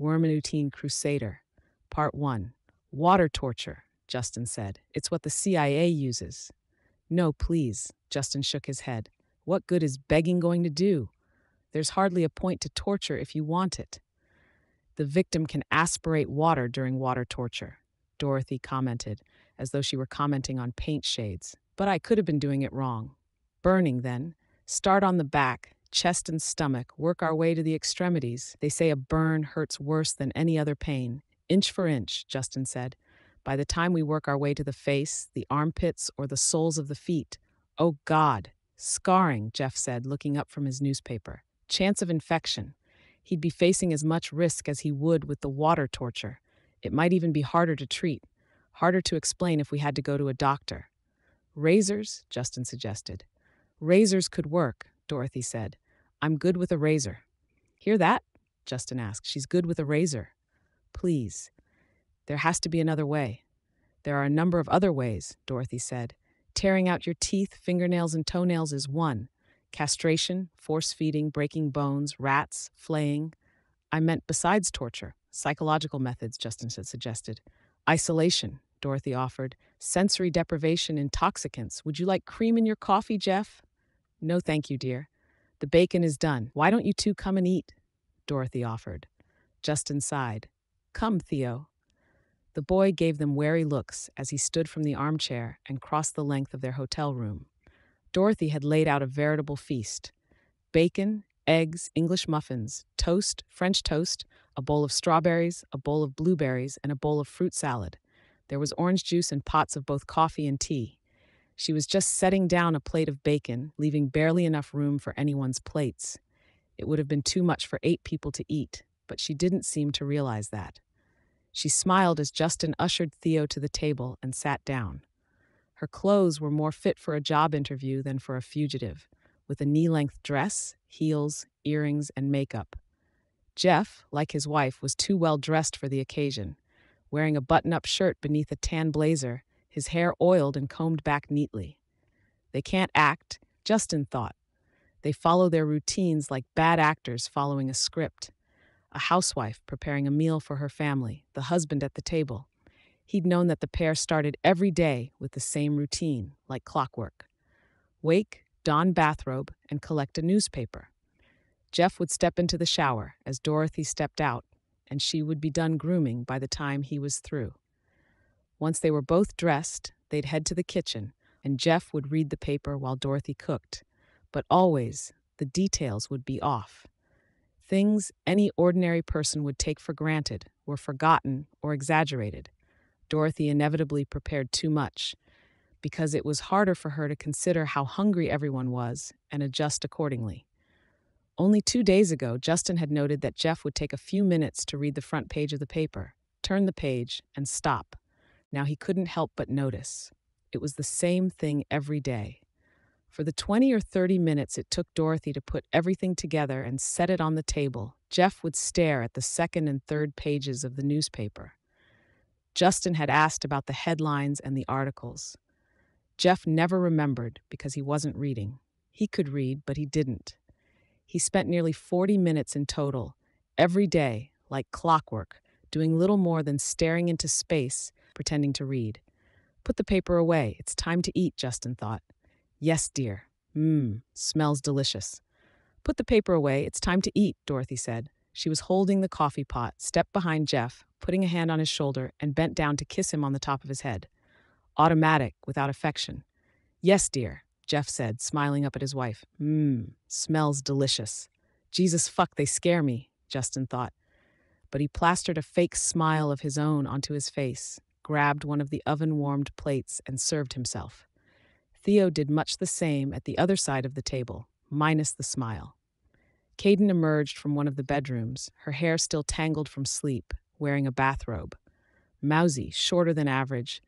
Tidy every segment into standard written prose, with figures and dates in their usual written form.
Worminutine Crusader. Part 1. Water torture, Justin said. It's what the CIA uses. No, please, Justin shook his head. What good is begging going to do? There's hardly a point to torture if you want it. The victim can aspirate water during water torture, Dorothy commented, as though she were commenting on paint shades. But I could have been doing it wrong. Burning, then. Start on the back, chest and stomach, work our way to the extremities. They say a burn hurts worse than any other pain. Inch for inch, Justin said. By the time we work our way to the face, the armpits, or the soles of the feet. Oh, God. Scarring, Jeff said, looking up from his newspaper. Chance of infection. He'd be facing as much risk as he would with the water torture. It might even be harder to treat, harder to explain if we had to go to a doctor. Razors, Justin suggested. Razors could work, Dorothy said. I'm good with a razor. Hear that? Justin asked. She's good with a razor. Please. There has to be another way. There are a number of other ways, Dorothy said. Tearing out your teeth, fingernails, and toenails is one. Castration, force-feeding, breaking bones, rats, flaying. I meant besides torture. Psychological methods, Justin suggested. Isolation, Dorothy offered. Sensory deprivation, intoxicants. Would you like cream in your coffee, Jeff? No, thank you, dear. The bacon is done. Why don't you two come and eat? Dorothy offered. Justin sighed. Come, Theo. The boy gave them wary looks as he stood from the armchair and crossed the length of their hotel room. Dorothy had laid out a veritable feast. Bacon, eggs, English muffins, toast, French toast, a bowl of strawberries, a bowl of blueberries, and a bowl of fruit salad. There was orange juice and pots of both coffee and tea. She was just setting down a plate of bacon, leaving barely enough room for anyone's plates. It would have been too much for 8 people to eat, but she didn't seem to realize that. She smiled as Justin ushered Theo to the table and sat down. Her clothes were more fit for a job interview than for a fugitive, with a knee-length dress, heels, earrings, and makeup. Jeff, like his wife, was too well dressed for the occasion, wearing a button-up shirt beneath a tan blazer, his hair oiled and combed back neatly. They can't act, Justin thought. They follow their routines like bad actors following a script. A housewife preparing a meal for her family, the husband at the table. He'd known that the pair started every day with the same routine, like clockwork. Wake, don bathrobe, and collect a newspaper. Jeff would step into the shower as Dorothy stepped out, and she would be done grooming by the time he was through. Once they were both dressed, they'd head to the kitchen, and Jeff would read the paper while Dorothy cooked. But always, the details would be off. Things any ordinary person would take for granted were forgotten or exaggerated. Dorothy inevitably prepared too much, because it was harder for her to consider how hungry everyone was and adjust accordingly. Only 2 days ago, Justin had noted that Jeff would take a few minutes to read the front page of the paper, turn the page, and stop. Now he couldn't help but notice. It was the same thing every day. For the 20 or 30 minutes it took Dorothy to put everything together and set it on the table, Jeff would stare at the second and third pages of the newspaper. Justin had asked about the headlines and the articles. Jeff never remembered because he wasn't reading. He could read, but he didn't. He spent nearly 40 minutes in total, every day, like clockwork, doing little more than staring into space, pretending to read. Put the paper away. It's time to eat, Justin thought. Yes, dear. Smells delicious. Put the paper away. It's time to eat, Dorothy said. She was holding the coffee pot, stepped behind Jeff, putting a hand on his shoulder, and bent down to kiss him on the top of his head. Automatic, without affection. Yes, dear, Jeff said, smiling up at his wife. Smells delicious. Jesus fuck, they scare me, Justin thought. But he plastered a fake smile of his own onto his face, grabbed one of the oven-warmed plates, and served himself. Theo did much the same at the other side of the table, minus the smile. Caden emerged from one of the bedrooms, her hair still tangled from sleep, wearing a bathrobe. Mousy, shorter than average,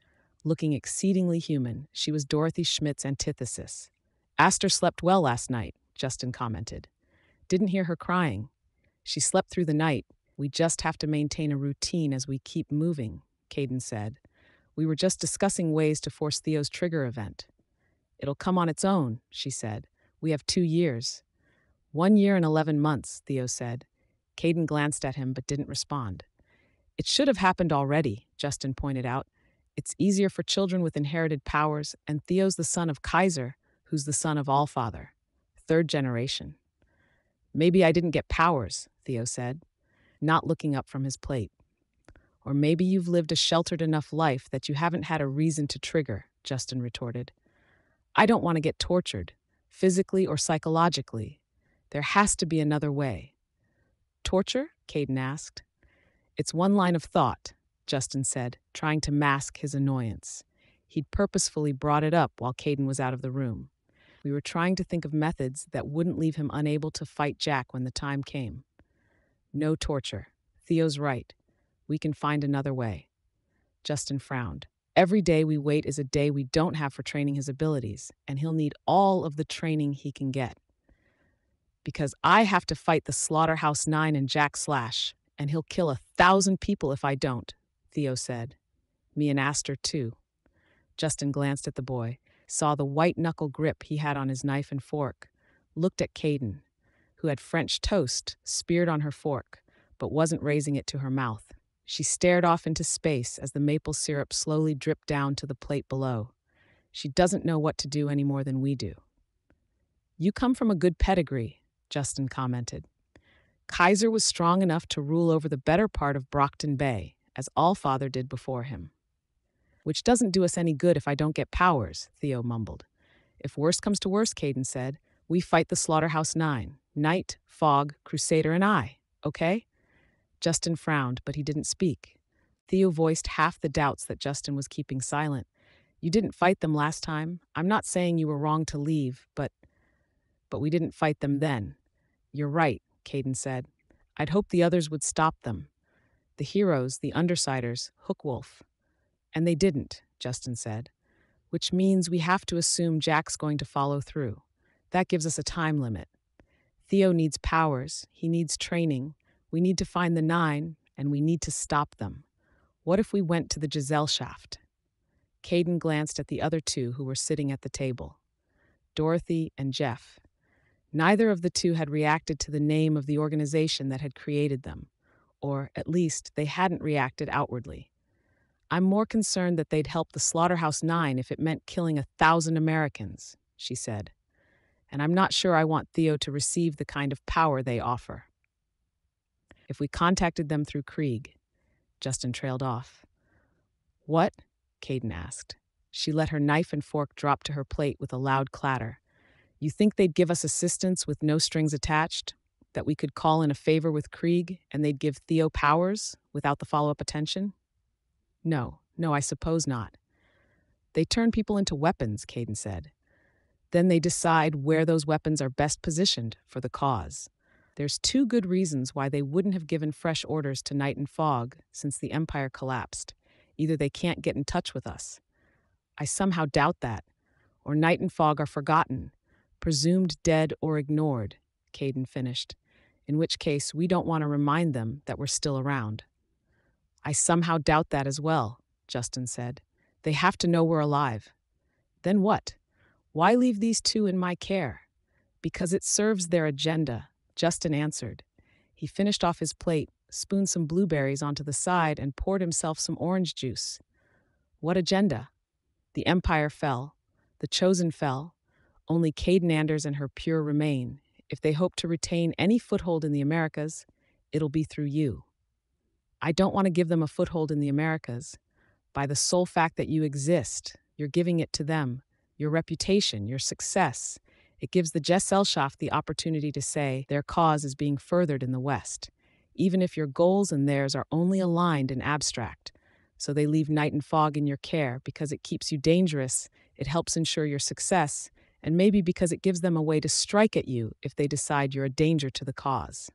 looking exceedingly human, she was Dorothy Schmidt's antithesis. Aster slept well last night, Justin commented. Didn't hear her crying. She slept through the night. We just have to maintain a routine as we keep moving, Caden said. We were just discussing ways to force Theo's trigger event. It'll come on its own, she said. We have 2 years. 1 year and 11 months, Theo said. Caden glanced at him but didn't respond. It should have happened already, Justin pointed out. It's easier for children with inherited powers, and Theo's the son of Kaiser, who's the son of Allfather. Third generation. Maybe I didn't get powers, Theo said, not looking up from his plate. Or maybe you've lived a sheltered enough life that you haven't had a reason to trigger, Justin retorted. I don't want to get tortured, physically or psychologically. There has to be another way. Torture? Caden asked. It's one line of thought, Justin said, trying to mask his annoyance. He'd purposefully brought it up while Caden was out of the room. We were trying to think of methods that wouldn't leave him unable to fight Jack when the time came. No torture. Theo's right. We can find another way. Justin frowned. Every day we wait is a day we don't have for training his abilities, and he'll need all of the training he can get. Because I have to fight the Slaughterhouse 9 and Jack Slash, and he'll kill 1,000 people if I don't, Theo said. Me and Aster, too. Justin glanced at the boy, saw the white-knuckle grip he had on his knife and fork, looked at Caden, who had French toast speared on her fork, but wasn't raising it to her mouth. She stared off into space as the maple syrup slowly dripped down to the plate below. She doesn't know what to do any more than we do. You come from a good pedigree, Justin commented. Kaiser was strong enough to rule over the better part of Brockton Bay, as Allfather did before him. Which doesn't do us any good if I don't get powers, Theo mumbled. If worst comes to worst, Caden said, we fight the Slaughterhouse 9, Knight, Fogg, Crusader, and I, okay? Justin frowned, but he didn't speak. Theo voiced half the doubts that Justin was keeping silent. You didn't fight them last time. I'm not saying you were wrong to leave, but we didn't fight them then. You're right, Caden said. I'd hoped the others would stop them. The heroes, the Undersiders, Hookwolf. And they didn't, Justin said. Which means we have to assume Jack's going to follow through. That gives us a time limit. Theo needs powers, he needs training, we need to find the 9, and we need to stop them. What if we went to the Gesellschaft? Caden glanced at the other two who were sitting at the table. Dorothy and Jeff. Neither of the two had reacted to the name of the organization that had created them, or at least they hadn't reacted outwardly. I'm more concerned that they'd help the Slaughterhouse 9 if it meant killing 1,000 Americans, she said. And I'm not sure I want Theo to receive the kind of power they offer. If we contacted them through Krieg, Justin trailed off. What? Caden asked. She let her knife and fork drop to her plate with a loud clatter. You think they'd give us assistance with no strings attached? That we could call in a favor with Krieg and they'd give Theo powers without the follow-up attention? No, I suppose not. They turn people into weapons, Caden said. Then they decide where those weapons are best positioned for the cause. There's 2 good reasons why they wouldn't have given fresh orders to Knight and Fogg since the Empire collapsed. Either they can't get in touch with us. I somehow doubt that. Or Knight and Fogg are forgotten, presumed dead or ignored, Caden finished. In which case, we don't want to remind them that we're still around. I somehow doubt that as well, Justin said. They have to know we're alive. Then what? Why leave these 2 in my care? Because it serves their agenda, Justin answered. He finished off his plate, spooned some blueberries onto the side, and poured himself some orange juice. What agenda? The Empire fell. The Chosen fell. Only Caden Anders and her pure remain. If they hope to retain any foothold in the Americas, it'll be through you. I don't want to give them a foothold in the Americas. By the sole fact that you exist, you're giving it to them. Your reputation, your success. It gives the Gesellschaft the opportunity to say their cause is being furthered in the West, even if your goals and theirs are only aligned in abstract. So they leave Knight and Fogg in your care because it keeps you dangerous, it helps ensure your success, and maybe because it gives them a way to strike at you if they decide you're a danger to the cause.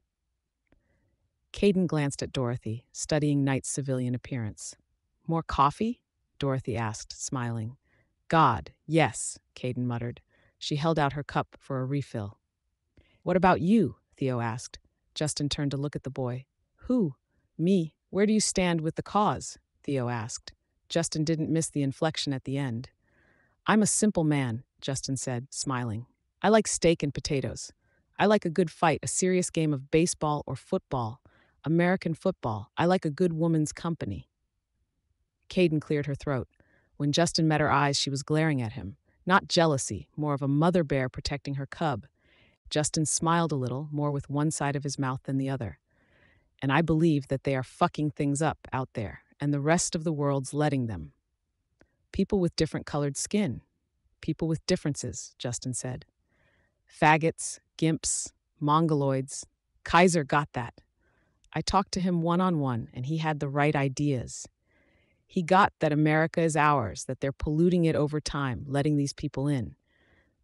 Caden glanced at Dorothy, studying Knight's civilian appearance. More coffee? Dorothy asked, smiling. God, yes, Caden muttered. She held out her cup for a refill. What about you? Theo asked. Justin turned to look at the boy. Who? Me. Where do you stand with the cause? Theo asked. Justin didn't miss the inflection at the end. I'm a simple man, Justin said, smiling. I like steak and potatoes. I like a good fight, a serious game of baseball or football, American football. I like a good woman's company. Caden cleared her throat. When Justin met her eyes, she was glaring at him. Not jealousy, more of a mother bear protecting her cub. Justin smiled a little, more with one side of his mouth than the other. And I believe that they are fucking things up out there, and the rest of the world's letting them. People with different colored skin. People with differences, Justin said. Faggots, gimps, mongoloids. Kaiser got that. I talked to him one-on-one, and he had the right ideas. He got that America is ours, that they're polluting it over time, letting these people in.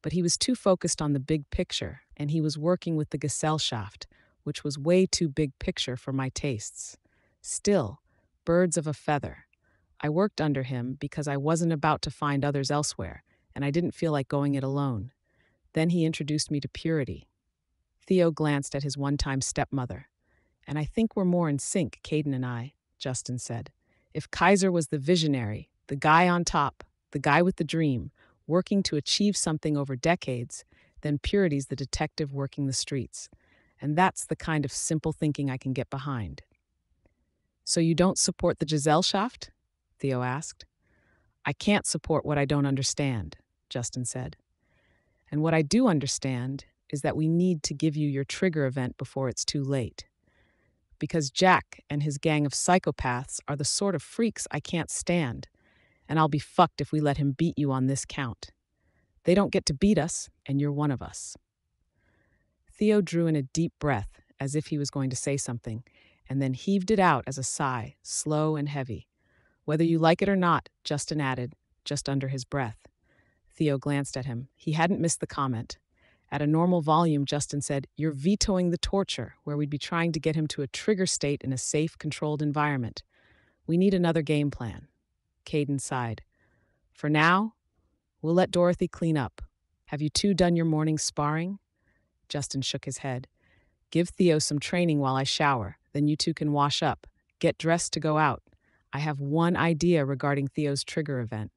But he was too focused on the big picture, and he was working with the Gesellschaft, which was way too big picture for my tastes. Still, birds of a feather. I worked under him because I wasn't about to find others elsewhere, and I didn't feel like going it alone. Then he introduced me to purity. Theo glanced at his one-time stepmother. And I think we're more in sync, Caden and I, Justin said. If Kaiser was the visionary, the guy on top, the guy with the dream, working to achieve something over decades, then Purity's the detective working the streets. And that's the kind of simple thinking I can get behind. So you don't support the Gesellschaft? Theo asked. I can't support what I don't understand, Justin said. And what I do understand is that we need to give you your trigger event before it's too late. Because Jack and his gang of psychopaths are the sort of freaks I can't stand, and I'll be fucked if we let him beat you on this count. They don't get to beat us, and you're one of us. Theo drew in a deep breath, as if he was going to say something, and then heaved it out as a sigh, slow and heavy. Whether you like it or not, Justin added, just under his breath. Theo glanced at him. He hadn't missed the comment. At a normal volume, Justin said, "You're vetoing the torture, where we'd be trying to get him to a trigger state in a safe, controlled environment. We need another game plan." Caden sighed. "For now, we'll let Dorothy clean up. Have you two done your morning sparring?" Justin shook his head. "Give Theo some training while I shower, then you two can wash up. Get dressed to go out. I have one idea regarding Theo's trigger event."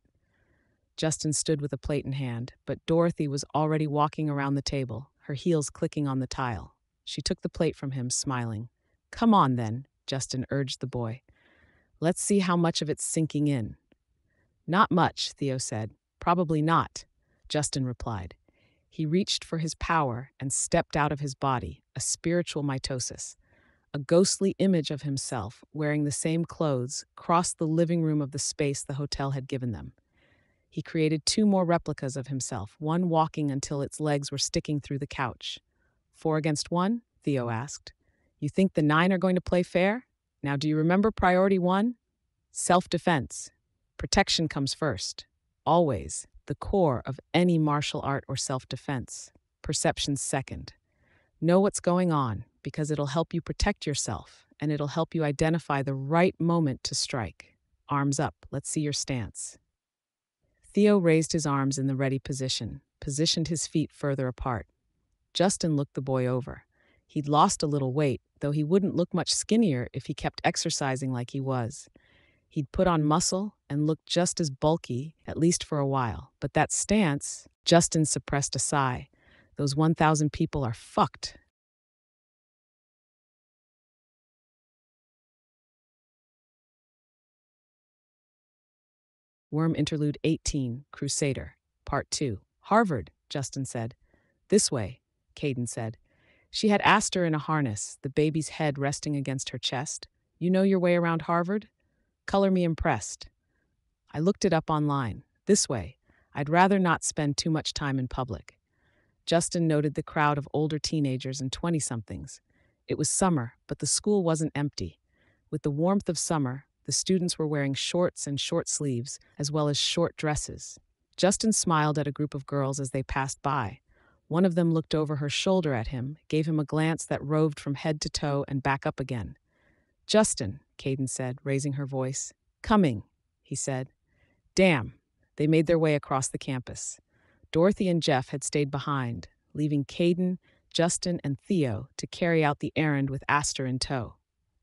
Justin stood with a plate in hand, but Dorothy was already walking around the table, her heels clicking on the tile. She took the plate from him, smiling. "Come on, then," Justin urged the boy. "Let's see how much of it's sinking in." "Not much," Theo said. "Probably not," Justin replied. He reached for his power and stepped out of his body, a spiritual mitosis. A ghostly image of himself, wearing the same clothes, crossed the living room of the space the hotel had given them. He created 2 more replicas of himself, one walking until its legs were sticking through the couch. 4 against 1? Theo asked. "You think the 9 are going to play fair? Now, do you remember priority 1? Self-defense. Protection comes first. Always. The core of any martial art or self-defense. Perception's second. Know what's going on, because it'll help you protect yourself, and it'll help you identify the right moment to strike. Arms up. Let's see your stance." Theo raised his arms in the ready position, positioned his feet further apart. Justin looked the boy over. He'd lost a little weight, though he wouldn't look much skinnier if he kept exercising like he was. He'd put on muscle and looked just as bulky, at least for a while. But that stance, Justin suppressed a sigh. Those 1,000 people are fucked. Worm Interlude 18, Crusader, Part 2. "Harvard," Justin said. "This way," Caden said. She had Aster in a harness, the baby's head resting against her chest. "You know your way around Harvard?" "Color me impressed." "I looked it up online. This way. I'd rather not spend too much time in public." Justin noted the crowd of older teenagers and 20-somethings. It was summer, but the school wasn't empty. With the warmth of summer, the students were wearing shorts and short sleeves, as well as short dresses. Justin smiled at a group of girls as they passed by. One of them looked over her shoulder at him, gave him a glance that roved from head to toe and back up again. "Justin," Caden said, raising her voice. "Coming," he said. Damn. They made their way across the campus. Dorothy and Jeff had stayed behind, leaving Caden, Justin, and Theo to carry out the errand with Aster in tow.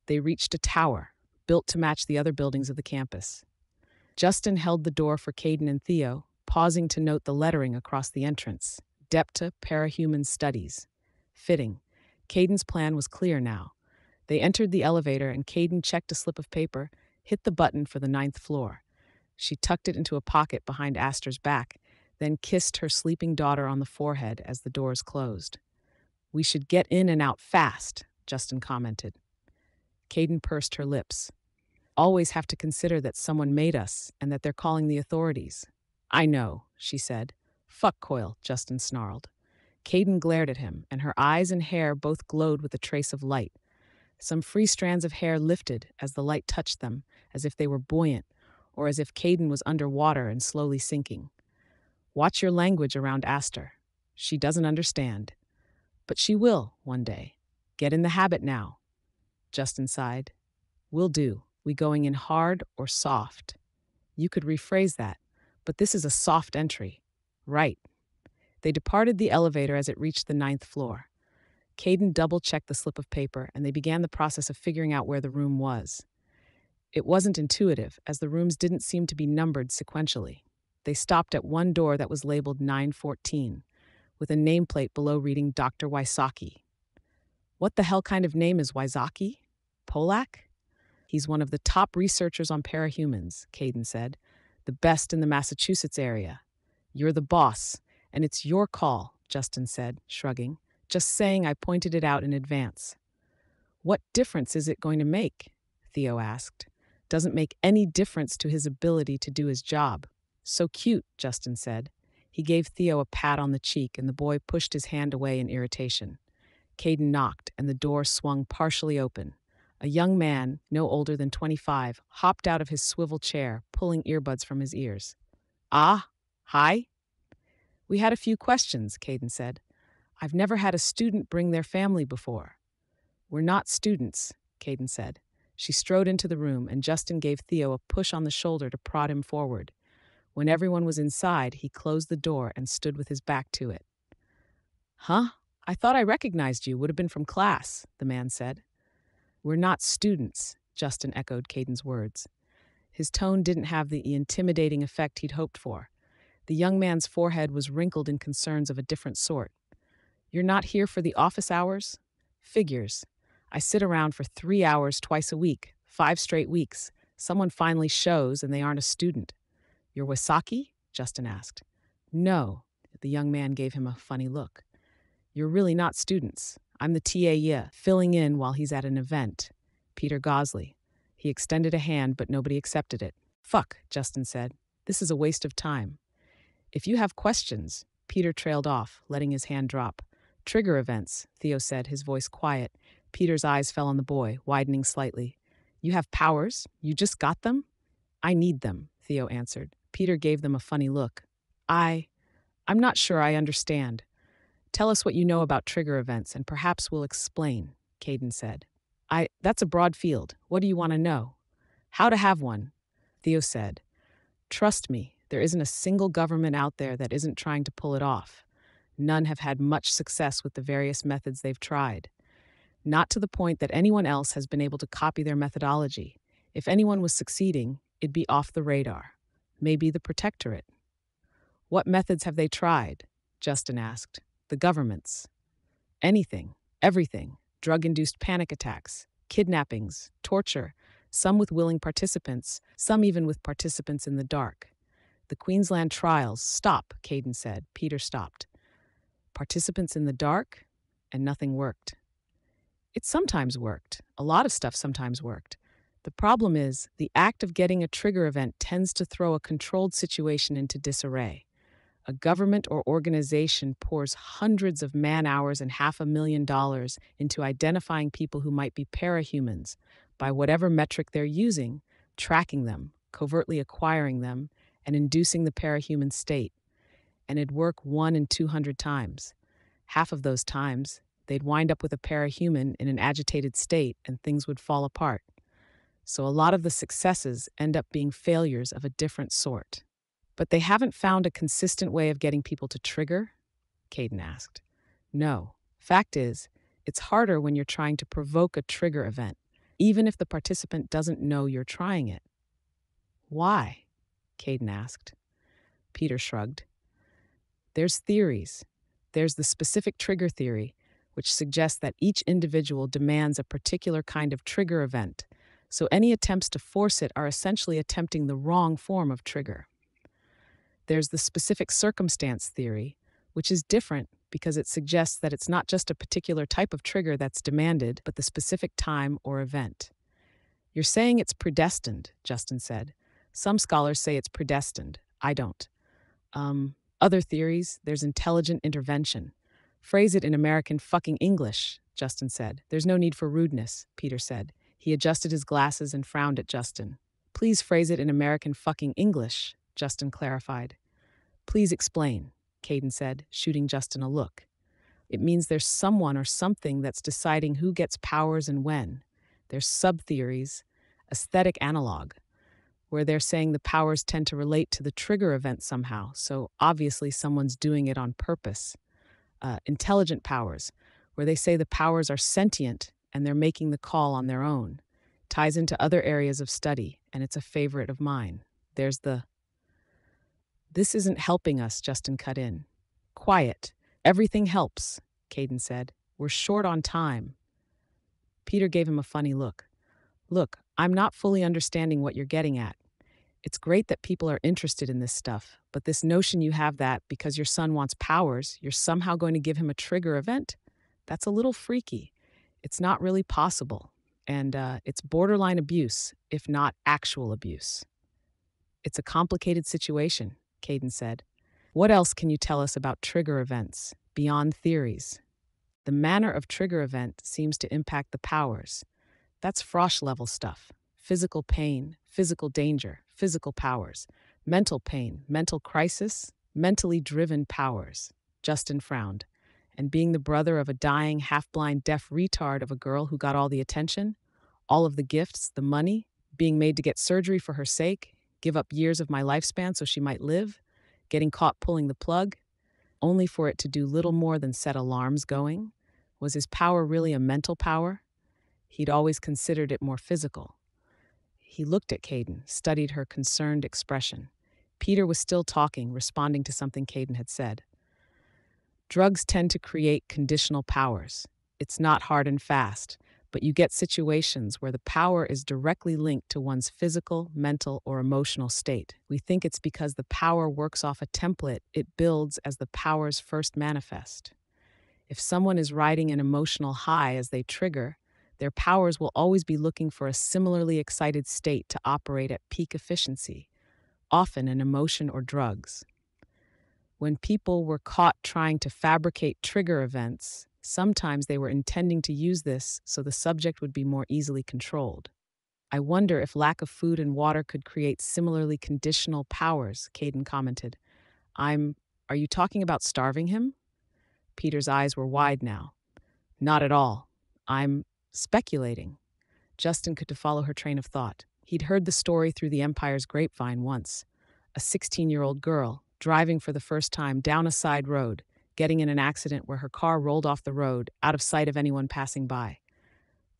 They reached a tower, built to match the other buildings of the campus. Justin held the door for Caden and Theo, pausing to note the lettering across the entrance. Depta Parahuman Studies. Fitting. Caden's plan was clear now. They entered the elevator and Caden checked a slip of paper, hit the button for the 9th floor. She tucked it into a pocket behind Astor's back, then kissed her sleeping daughter on the forehead as the doors closed. "We should get in and out fast," Justin commented. Caden pursed her lips. "Always have to consider that someone made us and that they're calling the authorities." "I know," she said. "Fuck Coil," Justin snarled. Caden glared at him, and her eyes and hair both glowed with a trace of light. Some free strands of hair lifted as the light touched them, as if they were buoyant, or as if Caden was underwater and slowly sinking. "Watch your language around Astor. She doesn't understand. But she will, one day. Get in the habit now." Justin sighed. "Will do. We going in hard or soft?" "You could rephrase that, but this is a soft entry." "Right." They departed the elevator as it reached the 9th floor. Caden double-checked the slip of paper, and they began the process of figuring out where the room was. It wasn't intuitive, as the rooms didn't seem to be numbered sequentially. They stopped at one door that was labeled 914, with a nameplate below reading Dr. Wysocki. "What the hell kind of name is Wysocki? Polak?" "He's one of the top researchers on parahumans," Caden said. "The best in the Massachusetts area. You're the boss, and it's your call," Justin said, shrugging. "Just saying I pointed it out in advance." "What difference is it going to make?" Theo asked. "Doesn't make any difference to his ability to do his job." "So cute," Justin said. He gave Theo a pat on the cheek, and the boy pushed his hand away in irritation. Caden knocked, and the door swung partially open. A young man, no older than 25, hopped out of his swivel chair, pulling earbuds from his ears. "Ah, hi." "We had a few questions," Caden said. "I've never had a student bring their family before." "We're not students," Caden said. She strode into the room, and Justin gave Theo a push on the shoulder to prod him forward. When everyone was inside, he closed the door and stood with his back to it. "Huh? I thought I recognized you. Would have been from class," the man said. "We're not students," Justin echoed Caden's words. His tone didn't have the intimidating effect he'd hoped for. The young man's forehead was wrinkled in concerns of a different sort. "You're not here for the office hours?" "Figures. I sit around for 3 hours twice a week, 5 straight weeks. Someone finally shows and they aren't a student." "You're Wysocki?" Justin asked. "No." The young man gave him a funny look. "You're really not students. I'm the TA, yeah, filling in while he's at an event. Peter Gosley." He extended a hand, but nobody accepted it. "Fuck," Justin said. "This is a waste of time." "If you have questions," Peter trailed off, letting his hand drop. "Trigger events," Theo said, his voice quiet. Peter's eyes fell on the boy, widening slightly. "You have powers? You just got them?" "I need them," Theo answered. Peter gave them a funny look. I'm not sure I understand." "Tell us what you know about trigger events, and perhaps we'll explain," Caden said. That's a broad field. What do you want to know?" "How to have one," Theo said. "Trust me, there isn't a single government out there that isn't trying to pull it off. None have had much success with the various methods they've tried. Not to the point that anyone else has been able to copy their methodology. If anyone was succeeding, it'd be off the radar. Maybe the Protectorate." "What methods have they tried?" Justin asked. "The governments." "Anything, everything. Drug-induced panic attacks, kidnappings, torture, some with willing participants, some even with participants in the dark. The Queensland trials." "Stop," Caden said. Peter stopped. "Participants in the dark?" And nothing worked. "It sometimes worked. A lot of stuff sometimes worked. The problem is, the act of getting a trigger event tends to throw a controlled situation into disarray. A government or organization pours hundreds of man-hours and $500,000 into identifying people who might be parahumans, by whatever metric they're using, tracking them, covertly acquiring them, and inducing the parahuman state. And it'd work 1 in 200 times. Half of those times, they'd wind up with a parahuman in an agitated state and things would fall apart. So a lot of the successes end up being failures of a different sort." "But they haven't found a consistent way of getting people to trigger?" Caden asked. "No. Fact is, it's harder when you're trying to provoke a trigger event, even if the participant doesn't know you're trying it." "Why?" Caden asked. Peter shrugged. "There's theories. There's the specific trigger theory, which suggests that each individual demands a particular kind of trigger event, so any attempts to force it are essentially attempting the wrong form of trigger. There's the specific circumstance theory, which is different because it suggests that it's not just a particular type of trigger that's demanded, but the specific time or event. You're saying it's predestined, Justin said. Some scholars say it's predestined. I don't. Other theories, there's intelligent intervention. Phrase it in American fucking English, Justin said. There's no need for rudeness, Peter said. He adjusted his glasses and frowned at Justin. Please phrase it in American fucking English, Justin clarified. Please explain, Caden said, shooting Justin a look. It means there's someone or something that's deciding who gets powers and when. There's sub-theories, aesthetic analog, where they're saying the powers tend to relate to the trigger event somehow, so obviously someone's doing it on purpose. Intelligent powers, where they say the powers are sentient and they're making the call on their own. Ties into other areas of study, and it's a favorite of mine. There's the... This isn't helping us, Justin cut in. Quiet. Everything helps, Caden said. We're short on time. Peter gave him a funny look. Look, I'm not fully understanding what you're getting at. It's great that people are interested in this stuff, but this notion you have that because your son wants powers, you're somehow going to give him a trigger event? That's a little freaky. It's not really possible. And it's borderline abuse, if not actual abuse. It's a complicated situation, Caden said. What else can you tell us about trigger events, beyond theories? The manner of trigger event seems to impact the powers. That's Frosch-level stuff. Physical pain, physical danger, physical powers. Mental pain, mental crisis, mentally driven powers. Justin frowned. And being the brother of a dying, half-blind, deaf retard of a girl who got all the attention, all of the gifts, the money, being made to get surgery for her sake, give up years of my lifespan so she might live, getting caught pulling the plug, only for it to do little more than set alarms going? Was his power really a mental power? He'd always considered it more physical. He looked at Caden, studied her concerned expression. Peter was still talking, responding to something Caden had said. Drugs tend to create conditional powers. It's not hard and fast, but you get situations where the power is directly linked to one's physical, mental, or emotional state. We think it's because the power works off a template it builds as the powers first manifest. If someone is riding an emotional high as they trigger, their powers will always be looking for a similarly excited state to operate at peak efficiency, often an emotion or drugs. When people were caught trying to fabricate trigger events, sometimes they were intending to use this so the subject would be more easily controlled. I wonder if lack of food and water could create similarly conditional powers, Caden commented. Are you talking about starving him? Peter's eyes were wide now. Not at all. I'm speculating. Justin could follow her train of thought. He'd heard the story through the Empire's grapevine once. A 16-year-old girl, driving for the first time down a side road, getting in an accident where her car rolled off the road, out of sight of anyone passing by.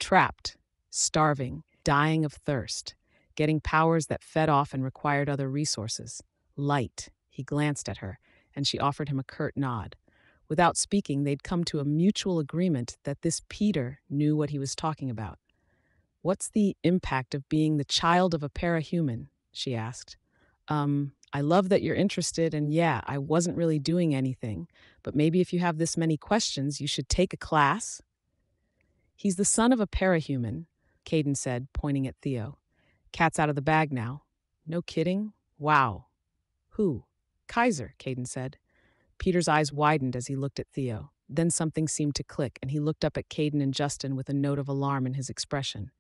Trapped, starving, dying of thirst, getting powers that fed off and required other resources. Light. He glanced at her, and she offered him a curt nod. Without speaking, they'd come to a mutual agreement that this Peter knew what he was talking about. What's the impact of being the child of a parahuman? She asked. I love that you're interested, and yeah, I wasn't really doing anything, but maybe if you have this many questions, you should take a class. He's the son of a parahuman, Caden said, pointing at Theo. Cat's out of the bag now. No kidding? Wow. Who? Kaiser, Caden said. Peter's eyes widened as he looked at Theo. Then something seemed to click, and he looked up at Caden and Justin with a note of alarm in his expression.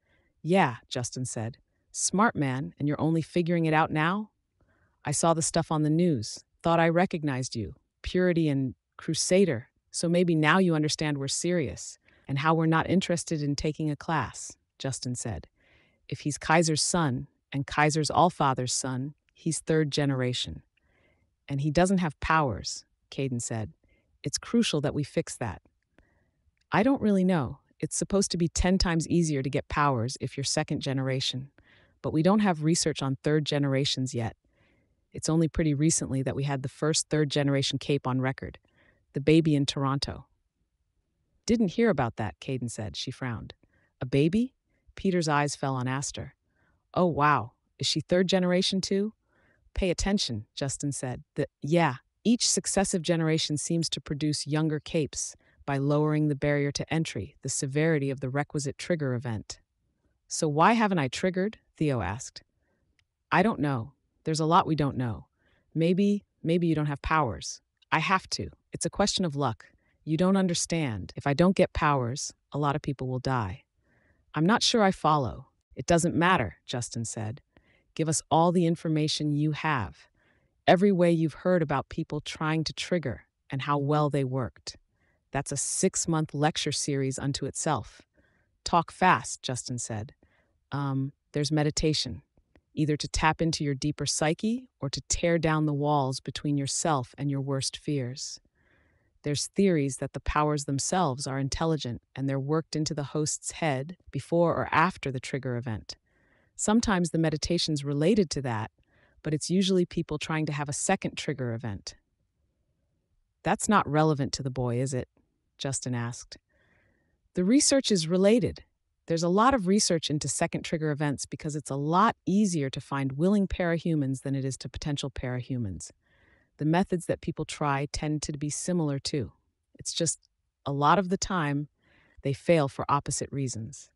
Yeah, Justin said. Smart man, and you're only figuring it out now? I saw the stuff on the news. Thought I recognized you. Purity and Crusader. So maybe now you understand we're serious, and how we're not interested in taking a class, Justin said. If he's Kaiser's son, and Kaiser's Allfather's son, he's third generation. And he doesn't have powers, Caden said. It's crucial that we fix that. I don't really know. It's supposed to be 10 times easier to get powers if you're second generation. But we don't have research on third generations yet. It's only pretty recently that we had the first third generation cape on record, the baby in Toronto. Didn't hear about that, Caden said. She frowned. A baby? Peter's eyes fell on Aster. Oh, wow. Is she third generation too? Pay attention, Justin said. Yeah, each successive generation seems to produce younger capes by lowering the barrier to entry, the severity of the requisite trigger event. So why haven't I triggered? Theo asked. I don't know. There's a lot we don't know. Maybe you don't have powers. I have to. It's a question of luck. You don't understand. If I don't get powers, a lot of people will die. I'm not sure I follow. It doesn't matter, Justin said. Give us all the information you have. Every way you've heard about people trying to trigger and how well they worked. That's a 6-month lecture series unto itself. Talk fast, Justin said. There's meditation, either to tap into your deeper psyche or to tear down the walls between yourself and your worst fears. There's theories that the powers themselves are intelligent and they're worked into the host's head before or after the trigger event. Sometimes the meditation's related to that, but it's usually people trying to have a second trigger event. That's not relevant to the boy, is it? Justin asked. The research is related. There's a lot of research into second trigger events because it's a lot easier to find willing parahumans than it is to potential parahumans. The methods that people try tend to be similar too. It's just, a lot of the time, they fail for opposite reasons.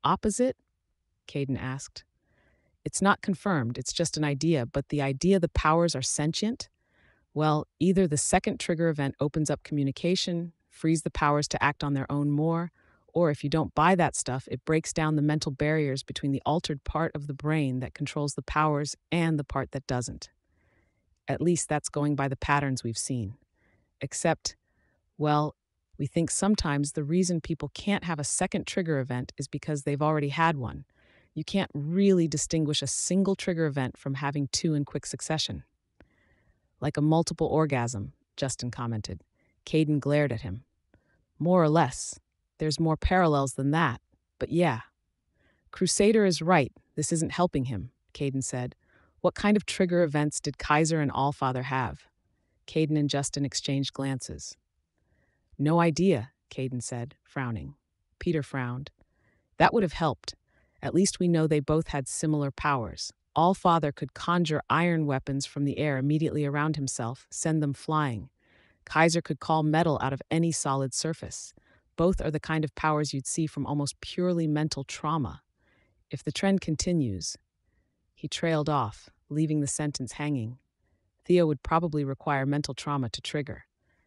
Opposite? Caden asked. It's not confirmed, it's just an idea, but the idea the powers are sentient? Well, either the second trigger event opens up communication, frees the powers to act on their own more, or if you don't buy that stuff, it breaks down the mental barriers between the altered part of the brain that controls the powers and the part that doesn't. At least that's going by the patterns we've seen. Except, well, we think sometimes the reason people can't have a second trigger event is because they've already had one. You can't really distinguish a single trigger event from having two in quick succession. Like a multiple orgasm, Justin commented. Caden glared at him. More or less. There's more parallels than that. But yeah. Crusader is right. This isn't helping him, Caden said. What kind of trigger events did Kaiser and Allfather have? Caden and Justin exchanged glances. No idea, Caden said, frowning. Peter frowned. That would have helped. At least we know they both had similar powers. Allfather could conjure iron weapons from the air immediately around himself, send them flying. Kaiser could call metal out of any solid surface. Both are the kind of powers you'd see from almost purely mental trauma. If the trend continues... He trailed off, leaving the sentence hanging. Theo would probably require mental trauma to trigger.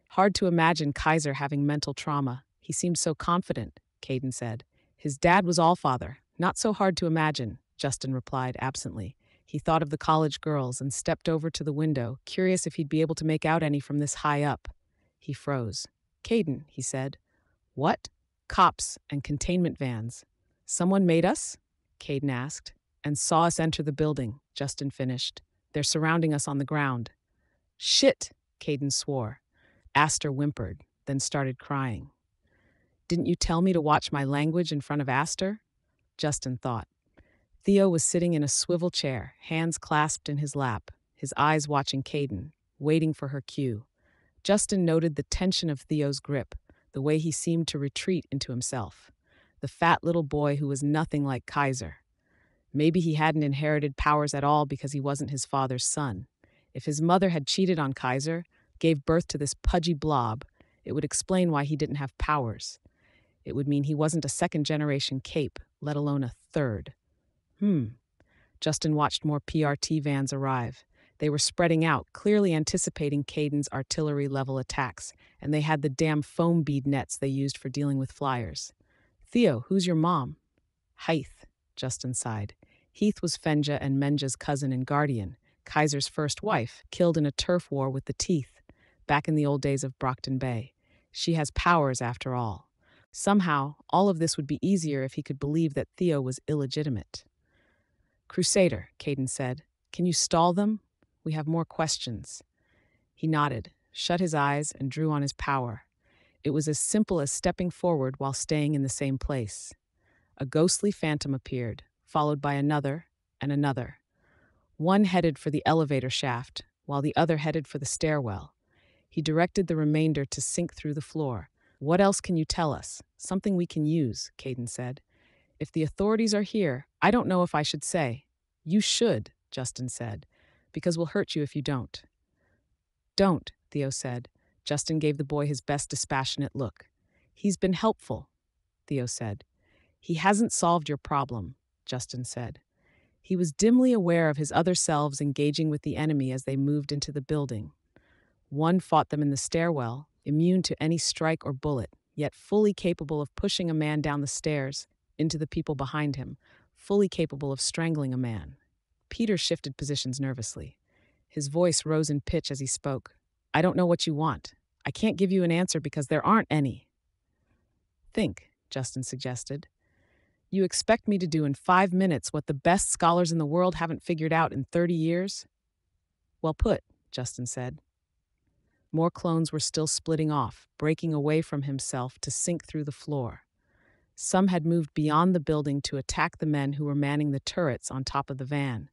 Hard to imagine Kaiser having mental trauma. He seemed so confident, Caden said. His dad was Allfather. Not so hard to imagine, Justin replied absently. He thought of the college girls and stepped over to the window, curious if he'd be able to make out any from this high up. He froze. Caden, he said. What? Cops and containment vans. Someone made us? Caden asked. And saw us enter the building, Justin finished. They're surrounding us on the ground. Shit, Caden swore. Aster whimpered, then started crying. Didn't you tell me to watch my language in front of Aster? Justin thought. Theo was sitting in a swivel chair, hands clasped in his lap, his eyes watching Caden, waiting for her cue. Justin noted the tension of Theo's grip, the way he seemed to retreat into himself. The fat little boy who was nothing like Kaiser. Maybe he hadn't inherited powers at all because he wasn't his father's son. If his mother had cheated on Kaiser, gave birth to this pudgy blob, it would explain why he didn't have powers. It would mean he wasn't a second-generation cape, let alone a third. Justin watched more PRT vans arrive. They were spreading out, clearly anticipating Caden's artillery-level attacks, and they had the damn foam bead nets they used for dealing with flyers. Theo, who's your mom? Heath, Justin sighed. Heath was Fenja and Menja's cousin and guardian, Kaiser's first wife, killed in a turf war with the Teeth, back in the old days of Brockton Bay. She has powers, after all. Somehow, all of this would be easier if he could believe that Theo was illegitimate. Crusader, Caden said. Can you stall them? We have more questions. He nodded, shut his eyes, and drew on his power. It was as simple as stepping forward while staying in the same place. A ghostly phantom appeared, followed by another and another. One headed for the elevator shaft, while the other headed for the stairwell. He directed the remainder to sink through the floor, What else can you tell us? Something we can use, Caden said. If the authorities are here, I don't know if I should say. You should, Justin said, because we'll hurt you if you don't. Don't, Theo said. Justin gave the boy his best dispassionate look. He's been helpful, Theo said. He hasn't solved your problem, Justin said. He was dimly aware of his other selves engaging with the enemy as they moved into the building. One fought them in the stairwell, immune to any strike or bullet, yet fully capable of pushing a man down the stairs into the people behind him, fully capable of strangling a man. Peter shifted positions nervously. His voice rose in pitch as he spoke. I don't know what you want. I can't give you an answer because there aren't any. Think, Justin suggested. You expect me to do in 5 minutes what the best scholars in the world haven't figured out in 30 years? Well put, Justin said. More clones were still splitting off, breaking away from himself to sink through the floor. Some had moved beyond the building to attack the men who were manning the turrets on top of the van.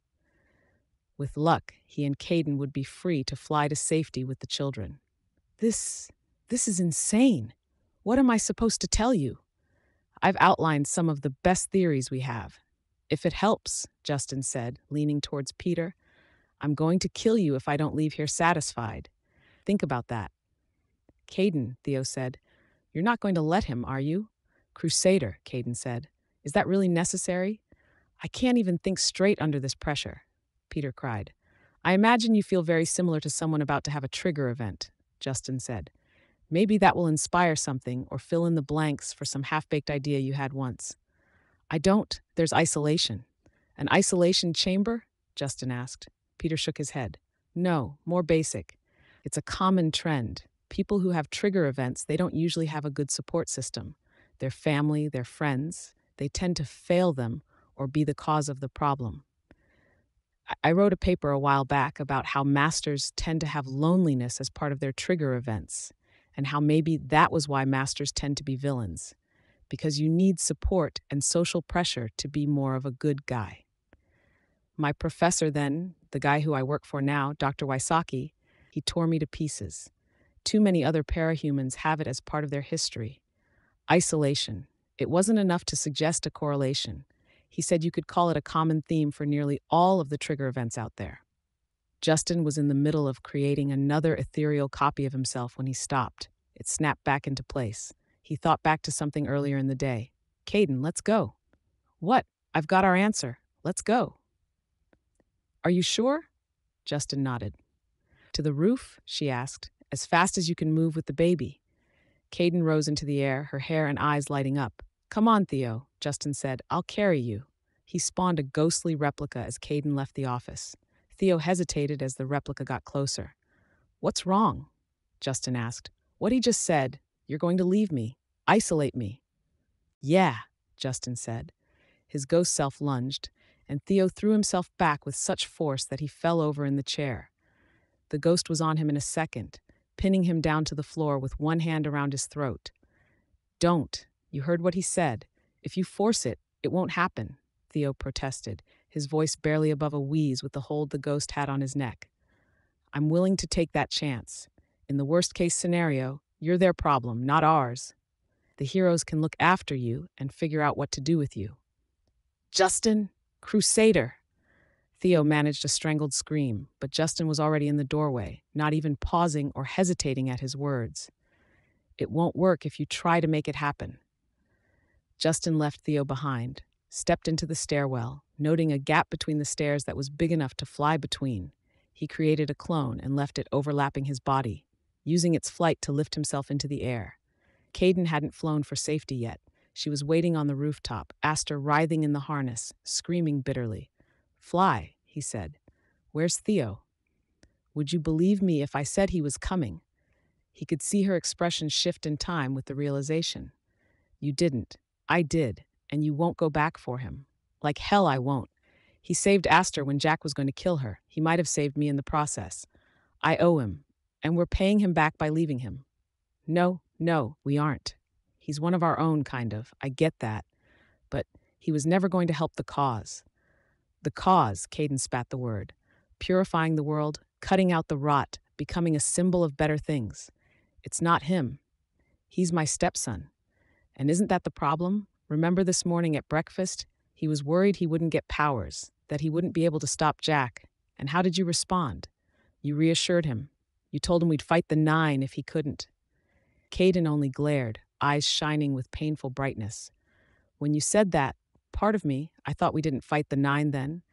With luck, he and Caden would be free to fly to safety with the children. This is insane. What am I supposed to tell you? I've outlined some of the best theories we have. If it helps, Justin said, leaning towards Peter, I'm going to kill you if I don't leave here satisfied. Think about that. Caden, Theo said, you're not going to let him, are you? Crusader, Caden said. Is that really necessary? I can't even think straight under this pressure, Peter cried. I imagine you feel very similar to someone about to have a trigger event, Justin said. Maybe that will inspire something or fill in the blanks for some half-baked idea you had once. I don't. There's isolation. An isolation chamber? Justin asked. Peter shook his head. No, more basic. It's a common trend. People who have trigger events, they don't usually have a good support system. Their family, their friends, they tend to fail them or be the cause of the problem. I wrote a paper a while back about how masters tend to have loneliness as part of their trigger events, and how maybe that was why masters tend to be villains, because you need support and social pressure to be more of a good guy. My professor then, the guy who I work for now, Dr. Wysocki, he tore me to pieces. Too many other parahumans have it as part of their history. Isolation. It wasn't enough to suggest a correlation. He said you could call it a common theme for nearly all of the trigger events out there. Justin was in the middle of creating another ethereal copy of himself when he stopped. It snapped back into place. He thought back to something earlier in the day. Caden, let's go. What? I've got our answer. Let's go. Are you sure? Justin nodded. To the roof? She asked. As fast as you can move with the baby. Caden rose into the air, her hair and eyes lighting up. Come on, Theo, Justin said. I'll carry you. He spawned a ghostly replica as Caden left the office. Theo hesitated as the replica got closer. What's wrong? Justin asked. What he just said. You're going to leave me. Isolate me. Yeah, Justin said. His ghost self lunged, and Theo threw himself back with such force that he fell over in the chair. The ghost was on him in a second, pinning him down to the floor with one hand around his throat. Don't. You heard what he said. If you force it, it won't happen, Theo protested, his voice barely above a wheeze with the hold the ghost had on his neck. I'm willing to take that chance. In the worst-case scenario, you're their problem, not ours. The heroes can look after you and figure out what to do with you. Justin, Crusader! Theo managed a strangled scream, but Justin was already in the doorway, not even pausing or hesitating at his words. It won't work if you try to make it happen. Justin left Theo behind, stepped into the stairwell, noting a gap between the stairs that was big enough to fly between. He created a clone and left it overlapping his body, using its flight to lift himself into the air. Caden hadn't flown for safety yet. She was waiting on the rooftop, Aster writhing in the harness, screaming bitterly. Fly, he said. Where's Theo? Would you believe me if I said he was coming? He could see her expression shift in time with the realization. You didn't. I did, and you won't go back for him. Like hell I won't. He saved Aster when Jack was going to kill her. He might have saved me in the process. I owe him, and we're paying him back by leaving him. No, we aren't. He's one of our own, kind of. I get that. But he was never going to help the cause. The cause, Caden spat the word. Purifying the world, cutting out the rot, becoming a symbol of better things. It's not him. He's my stepson. And isn't that the problem? Remember this morning at breakfast? He was worried he wouldn't get powers, that he wouldn't be able to stop Jack. And how did you respond? You reassured him. You told him we'd fight the 9 if he couldn't. Caden only glared, eyes shining with painful brightness. When you said that, part of me, I thought we didn't fight the 9 then.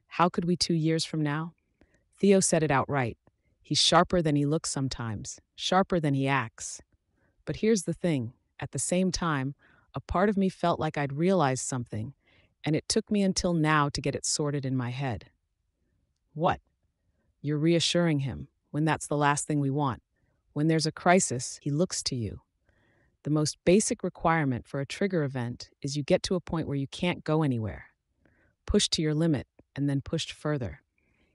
How could we 2 years from now? Theo said it outright. He's sharper than he looks sometimes, sharper than he acts. But here's the thing. At the same time, a part of me felt like I'd realized something, and it took me until now to get it sorted in my head. What? You're reassuring him, when that's the last thing we want. When there's a crisis, he looks to you. The most basic requirement for a trigger event is you get to a point where you can't go anywhere. Pushed to your limit, and then pushed further.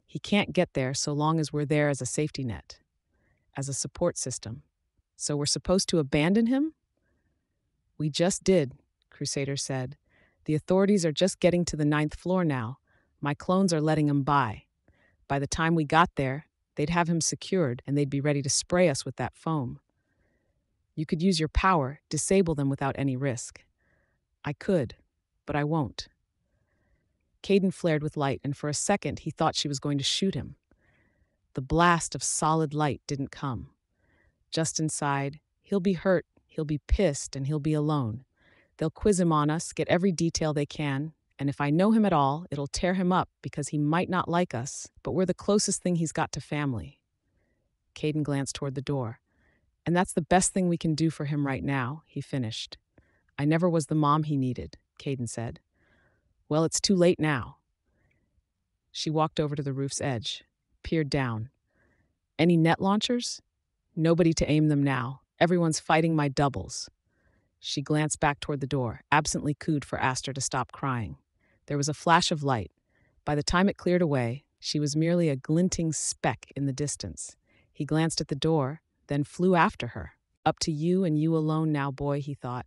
He can't get there so long as we're there as a safety net, as a support system. So we're supposed to abandon him? We just did, Crusader said. The authorities are just getting to the 9th floor now. My clones are letting him by. By the time we got there, they'd have him secured and they'd be ready to spray us with that foam. You could use your power, disable them without any risk. I could, but I won't. Caden flared with light, and for a second he thought she was going to shoot him. The blast of solid light didn't come. Just inside, he'll be hurt, he'll be pissed, and he'll be alone. They'll quiz him on us, get every detail they can, and if I know him at all, it'll tear him up because he might not like us, but we're the closest thing he's got to family. Caden glanced toward the door. And that's the best thing we can do for him right now, he finished. I never was the mom he needed, Caden said. Well, it's too late now. She walked over to the roof's edge, peered down. Any net launchers? Nobody to aim them now. Everyone's fighting my doubles. She glanced back toward the door, absently cooed for Aster to stop crying. There was a flash of light. By the time it cleared away, she was merely a glinting speck in the distance. He glanced at the door, then flew after her. Up to you and you alone now, boy, he thought.